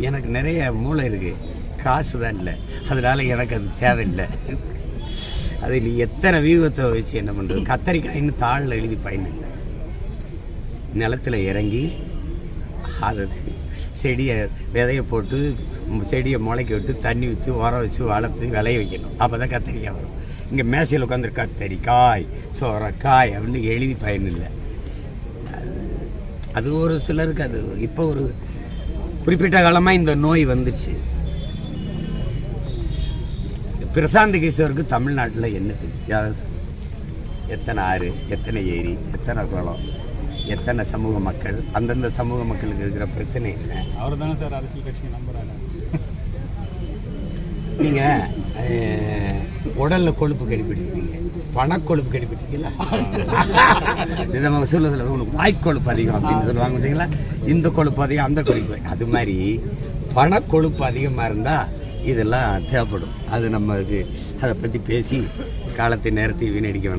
எனக்கு நிறைய மூளை இருக்குது, காசு தான் இல்லை. அதனால் எனக்கு அது தேவையில்லை. அது நீ எத்தனை வியூகத்தை வச்சு என்ன பண்ணுறது? கத்தரிக்காயின்னு தாளில் எழுதி பயன் இல்லை. நிலத்தில் இறங்கி அதை செடியை விதையை போட்டு செடியை முளைக்க விட்டு தண்ணி ஊற்றி உரம் வச்சு வளர்த்து விளைய வைக்கணும். அப்போ தான் கத்தரிக்காய் வரும். இங்கே மேசையில் உட்காந்து கத்தரிக்காய் சோரக்காய் அப்படின்னு எழுதி பயன் இல்லை. அது ஒரு சிலருக்கு அது இப்போ ஒரு குறிப்பிட்ட காலமாக இந்த நோய் வந்துடுச்சு. பிரசாந்த் கிஷோருக்கு தமிழ்நாட்டில் என்ன தெரியும்? எத்தனை ஆறு, எத்தனை ஏரி, எத்தனை குளம், எத்தனை சமூக மக்கள், அந்தந்த சமூக மக்களுக்கு இருக்கிற பிரச்சனை என்ன? அவர் தானே சார் அரசியல் கட்சி நம்புறாங்க. நீங்கள் உடலில் கொழுப்பு கடிப்பிடிக்கிறீங்க, பணக்கொழுப்பு கடிப்பிடிக்கல. இதை நம்ம சொல்ல உனக்கு வாய்க்கொழுப்பு அதிகம் அப்படின்னு சொல்லுவாங்க பார்த்தீங்களா? இந்த கொழுப்பு அதிகம், அந்த கொழுப்பு. அது மாதிரி பணக்கொழுப்பு அதிகமாக இருந்தால் இதெல்லாம் தேவைப்படும். அது நம்ம அதை பற்றி பேசி காலத்தை நேரத்தை வீணடிக்க வேணாம்.